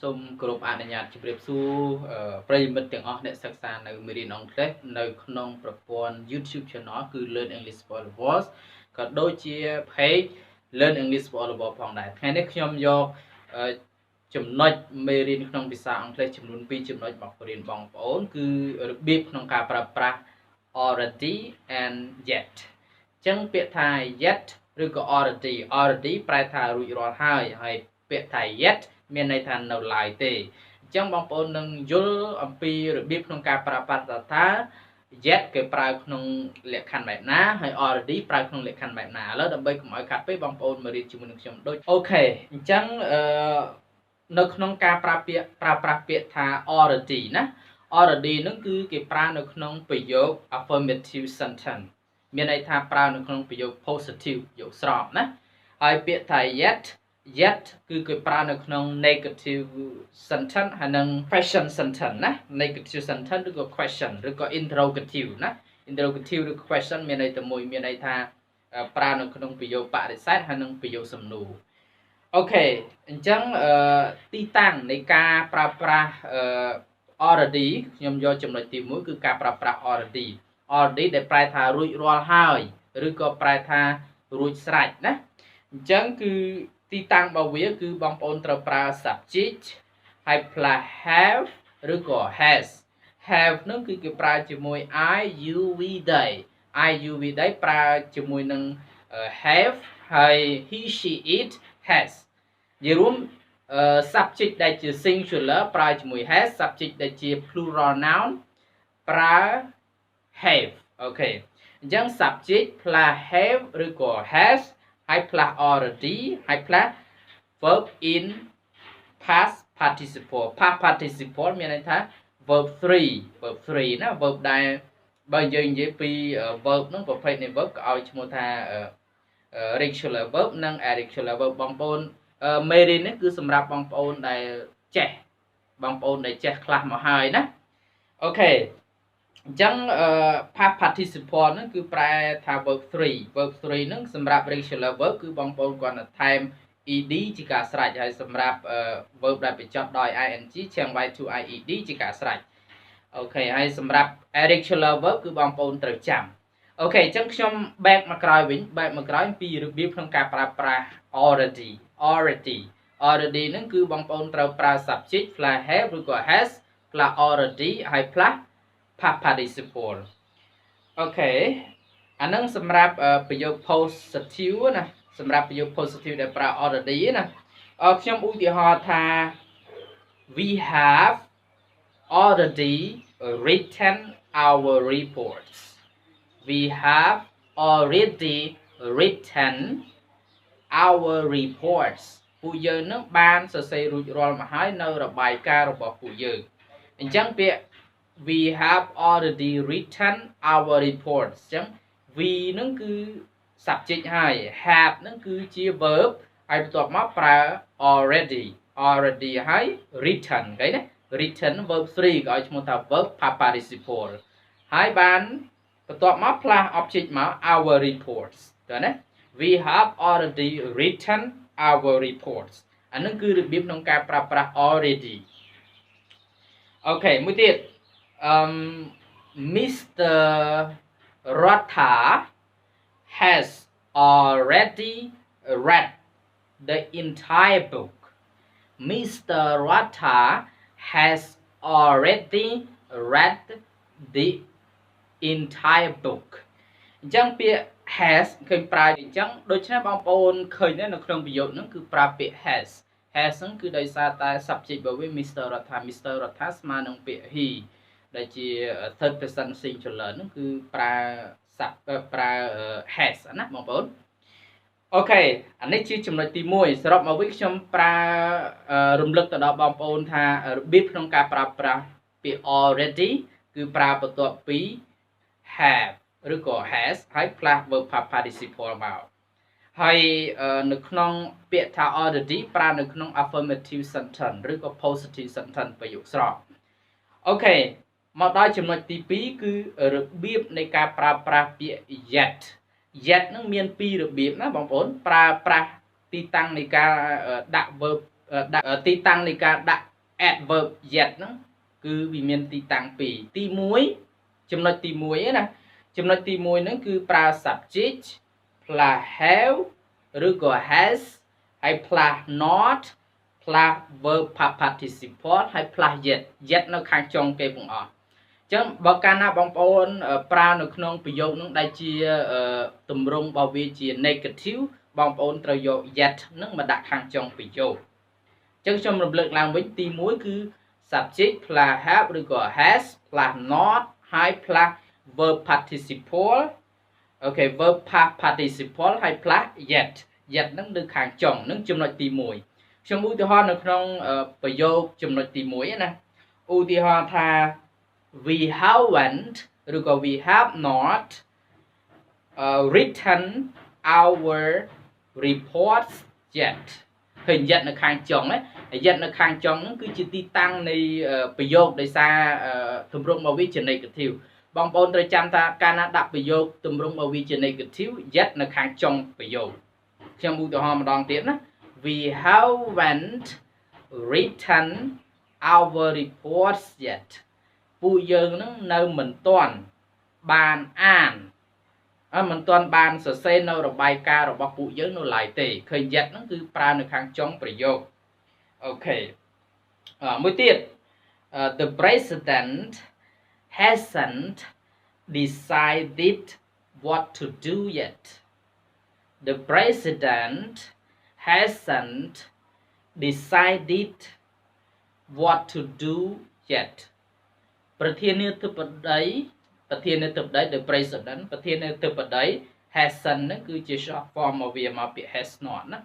សូមគោរពអនុញ្ញាតជម្រាបសួរប្រិយមិត្តទាំងអស់អ្នកសិក្សានៅមេរៀនអង់គ្លេសនៅក្នុងប្រព័ន្ធ YouTube Channel គឺ Learn English for All of Us ក៏ដូចជា Page Learn English for All of Us ផងដែរថ្ងៃនេះខ្ញុំយកចំណុចមេរៀនក្នុងភាសាអង់គ្លេសចំនួន2ចំណុចមកបរៀនបងប្អូនគឺរបៀបក្នុងការប្រើប្រាស់ already and yet អញ្ចឹងពាក្យថា yet ឬក៏ already ប្រែថារួចរាល់ហើយពាក្យថា yet មានន័យថានៅឡើយទេអញ្ចឹងបងប្អូននឹងយល់អំពីរបៀបក្នុងការប្រើប្រាស់ថា yet គេប្រើក្នុងលក្ខខណ្ឌបែបណាហើយ already ប្រើក្នុងលក្ខខណ្ឌបែបណាឥឡូវដើម្បីកុំឲ្យខាត់ពេកបងប្អូនមករៀនជាមួយនឹងខ្ញុំដូចអូខេអញ្ចឹងនៅក្នុងការប្រើប្រាស់ពាក្យថា already ណា already នឹងគឺគេប្រើនៅក្នុងប្រយោគ affirmative sentence មានន័យថាប្រើនៅក្នុងប្រយោគ positive ប្រយោគស្របណាហើយពាក្យថា yet គឺគេប្រើនៅក្នុង negative sentence ហើយនិង question sentence ណា negative sentence ឬក៏ question ឬក៏ interrogative ណា interrogative ឬ question មានន័យតែមួយមានន័យថាប្រើនៅក្នុងប្រយោគបដិសេធហើយនិងប្រយោគសំណួរអូខេអញ្ចឹងទីតាំងនៃការប្រើប្រាស់already ខ្ញុំយកចំណុចទី1គឺការប្រើប្រាស់ already ដែលប្រែថារួចរាល់ហើយឬក៏ប្រែថារួចស្រេចណាអញ្ចឹងគឺទីតាំងរបស់វាគឺបងប្អូនត្រូវប្រើ subject ហើយ plus have ឬក៏ have នឹងគឺគេប្រើជាមួយ I you we they ប្រើជាមួយនឹង have ហើយ he she it has និយាយរួម subject ដែលជា singular ប្រើជាមួយ has subject ដែលជា plural noun ប្រើ have អូខេអញ្ចឹង subject plus have ឬក៏ has ហើយ plus already ហើយ plus verb in past participle past participle មានន័យថា verb 3ណា verb ដែលបើយើងនិយាយពី verb ហ្នឹងប្រភេទនៃ verb ក៏ឲ្យឈ្មោះថា regular verb និង irregular verb បងប្អូនមេរៀននេះគឺសម្រាប់បងប្អូនដែលចេះខ្លះមកហើយណាអូខេអញ្ចឹងpast participle ហ្នឹងគឺប្រែថា verb 3ហ្នឹងសម្រាប់ regular verb គឺបងប្អូនគាត់ទៅថែម ed ជាការស្រេចហើយសម្រាប់ verb ដែលបញ្ចប់ដោយ ing ជាង y to ied ជាការស្រេចអូខេហើយសម្រាប់ irregular verb គឺបងប្អូនត្រូវចាំអូខេអញ្ចឹងខ្ញុំ back មកក្រោយពីរបៀបក្នុងការប្រើប្រាស់ already ហ្នឹងគឺបងប្អូនត្រូវប្រើ subject plus have ឬក៏ has plus already ហើយ plus past participle អូខេអានឹងសម្រាប់ប្រយោគ positive ណាសម្រាប់ប្រយោគ positive ដែលប្រើ already ណាខ្ញុំឧទាហរណ៍ថា we have already written our reports we have already written our reports ពួកយើងនឹងបានសរសេររួចរាល់មកហើយនៅរបាយការណ៍របស់ពួកយើងអញ្ចឹងពាក្យ we have already written our reports អញ្ចឹង we នឹងគឺ subject ហើយ have នឹងគឺជា verb ហើយបន្ទាប់មកប្រើ already ហើយ written ឃើញណា written verb 3ក៏ឲ្យឈ្មោះថា verb past participle ហើយបានបន្ទាប់មក plus object មក our reports តើណា we have already written our reports អានឹងគឺរបៀបក្នុងការប្រើប្រាស់ already អូខេមួយទៀតMr. Ratha has already read the entire book Mr. Ratha has already read the entire book អញ្ចឹងពាក្យ has ឃើញប្រើអញ្ចឹងដូច្នេះបងប្អូនឃើញនៅក្នុងប្រយោគហ្នឹងគឺប្រើពាក្យ has ហ្នឹងគឺដោយសារតែ subject របស់វា Mr. Ratha ស្មើនឹងពាក្យ he ដែលជា third person singular ហ្នឹងគឺប្រើ has ណាបងប្អូនអូខេអានេះជាចំណុចទី1សរុបមកវិញខ្ញុំប្រើរំលឹកទៅដល់បងប្អូនថារបៀបក្នុងការប្រើប្រាស់ពាក្យ already គឺប្រើបន្ទាប់ពី have ឬក៏ has ហើយ plus verb past participle មកហើយនៅក្នុងពាក្យថា already ប្រើនៅក្នុង affirmative sentence ឬក៏ positive sentence ប្រយោគស្របអូខេមកដល់ចំណុចទី2គឺរបៀបនៃការប្រើប្រាស់ពាក្យ yet នឹងមាន2របៀបណាបងប្អូនប្រើប្រាស់ទីតាំងនៃការដាក់ verb ទីតាំងនៃការដាក់ adverb yet ហ្នឹងគឺវាមានទីតាំងពីរទី1ចំណុចទី1ណាចំណុចទី1ហ្នឹងគឺប្រើ subject plus have ឬក៏ has ហើយ plus not plus verb past participle ហើយ plus yet នៅខាងចុងគេទាំងអស់អញ្ចឹងបើកាលណាបងប្អូនប្រើនៅក្នុងប្រយោគហ្នឹងដែលជាទម្រង់របស់វាជា negative បងប្អូនត្រូវយក yet ហ្នឹងមកដាក់ខាងចុងប្រយោគអញ្ចឹងខ្ញុំរំលឹកឡើងវិញទី1គឺ subject plus have ឬក៏ has plus not ហើយ plus verb participle អូខេ verb past participle ហើយ plus yet ហ្នឹងនៅខាងចុងហ្នឹងចំណុចទី1ខ្ញុំឧទាហរណ៍នៅក្នុងប្រយោគចំណុចទី1ណាឧទាហរណ៍ថា we haven't ឬក៏ we have not written our reports yet ឃើញ yet នៅខាងចុងណា yet នៅខាងចុងហ្នឹងគឺជាទីតាំងនៃប្រយោគដោយសារទម្រង់របស់វាជា negative បងប្អូនត្រូវចាំថាកាលណាដាក់ប្រយោគទម្រង់របស់វាជា negative yet នៅខាងចុងប្រយោគខ្ញុំឧទាហរណ៍ម្ដងទៀតណា we haven't written our reports yet ពួកយើងនឹងនៅមិនទាន់បានអានមិនទាន់បានសរសេរនៅរបាយការណ៍របស់ពួកយើងនៅឡើយទេឃើញ yet ហ្នឹងគឺប្រើនៅខាងចុងប្រយោគអូខេមួយទៀត the president hasn't decided what to do yet the president hasn't decided what to do yet ប្រធានាធិបតី the president ប្រធានាធិបតី hasn't ហ្នឹងគឺជា short form មកវាមកពាក្យ has not ណា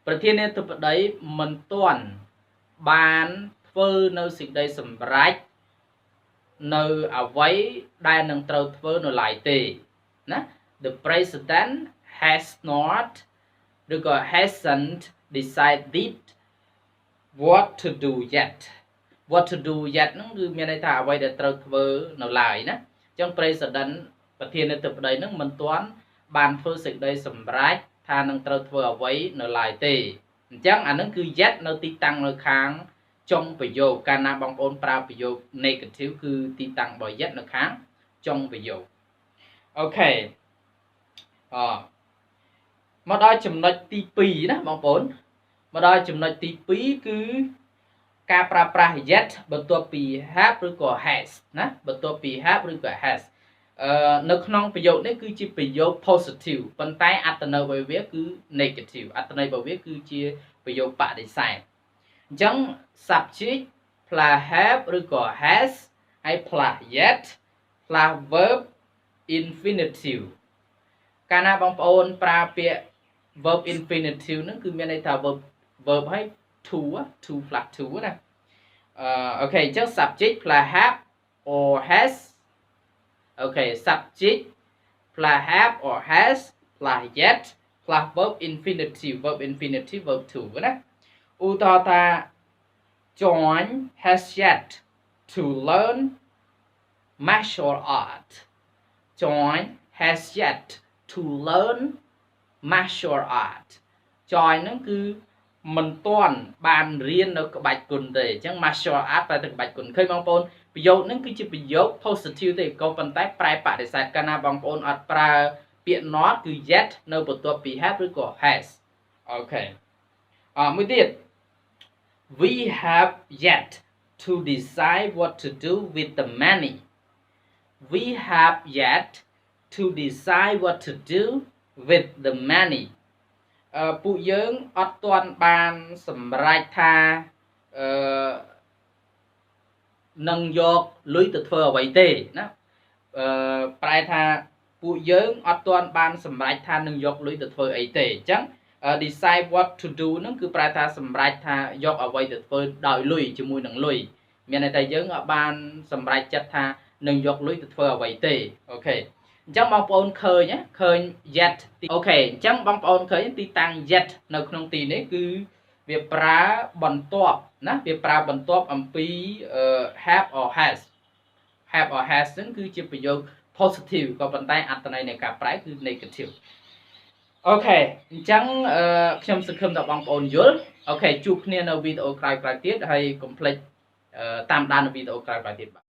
ប្រធានាធិបតីមិនទាន់បានធ្វើនៅសេចក្តីសម្រេចនៅអ្វីដែលនឹងត្រូវធ្វើនៅឡើយទេណា the president has not ឬក៏ hasn't decided what to do yet what to do yet ហ្នឹងគឺមានន័យថាអ្វីដែលត្រូវធ្វើនៅឡើយណាអញ្ចឹង president ប្រធានាធិបតីហ្នឹងមិនទាន់បានធ្វើសេចក្តីសម្រេចថានឹងត្រូវធ្វើអ្វីនៅឡើយទេអញ្ចឹងអាហ្នឹងគឺ yet នៅទីតាំងនៅខាងចុងប្រយោគកាលណាបងប្អូនប្រើប្រយោគ negative គឺទីតាំងរបស់ yet នៅខាងចុងប្រយោគអូខេមកដល់ចំណុចទី2ណាបងប្អូនមកដល់ចំណុចទី2គឺការប្រើប្រាស់ yet បន្ទាប់ពី have ឬក៏ has ណាបន្ទាប់ពី have ឬក៏ has នៅក្នុងប្រយោគនេះគឺជាប្រយោគ positive ប៉ុន្តែអត្ថន័យរបស់វាគឺ negative អត្ថន័យរបស់វាគឺជាប្រយោគបដិសេធអញ្ចឹង subject plus have ឬក៏ has ហើយ plus yet plus verb infinitive កាលណាបងប្អូនប្រើពាក្យ verb infinitive ហ្នឹងគឺមានន័យថា verb ហើយ to plus to ណាអូខេអញ្ចឹង subject plus have or has អូខេ subject plus have or has plus yet plus verb infinitive verb to ណាឧទាហរណ៍ថា John has yet to learn martial art John has yet to learn martial art John ហ្នឹងគឺមិនទាន់បានរៀននៅក្បាច់គុនទេអញ្ចឹង martial art ប្រែទៅក្បាច់គុនឃើញបងប្អូនប្រយោគហ្នឹងគឺជាប្រយោគ positive ទេក៏ប៉ុន្តែប្រែបដិសេធកាលណាបងប្អូនអត់ប្រើពាក្យ not គឺ yet នៅបន្ទាប់ពី have ឬក៏ has អូខេមួយទៀត we have yet to decide what to do with the money we have yet to decide what to do with the moneyពួកយើងអត់ទាន់បានសម្រេចថានឹងយកលុយទៅធ្វើអ្វីទេណាប្រែថាពួកយើងអត់ទាន់បានសម្រេចថានឹងយកលុយទៅធ្វើអីទេអញ្ចឹង decide what to do ហ្នឹងគឺប្រែថាសម្រេចថាយកអ្វីទៅធ្វើដោយលុយជាមួយនឹងលុយមានន័យថាយើងអត់បានសម្រេចចិត្តថានឹងយកលុយទៅធ្វើអ្វីទេអូខេអញ្ចឹងបងប្អូនឃើញឃើញ yet អូខេអញ្ចឹងបងប្អូនឃើញទីតាំង yet នៅក្នុងទីនេះគឺវាប្រើបន្ទាប់ណាវាប្រើបន្ទាប់អំពី have or has ហ្នឹងគឺជាប្រយោគ positive ក៏ប៉ុន្តែអត្ថន័យនៃការប្រែគឺ negative Ok, chẳngខ្ញុំសង្ឃឹមថាបងប្អូនយល់អូខេជួបគ្នានៅវីដេអូក្រោយៗទៀតហើយកុំភ្លេចតាមដាននៅវីដេអូក្រោយៗទៀតបាទ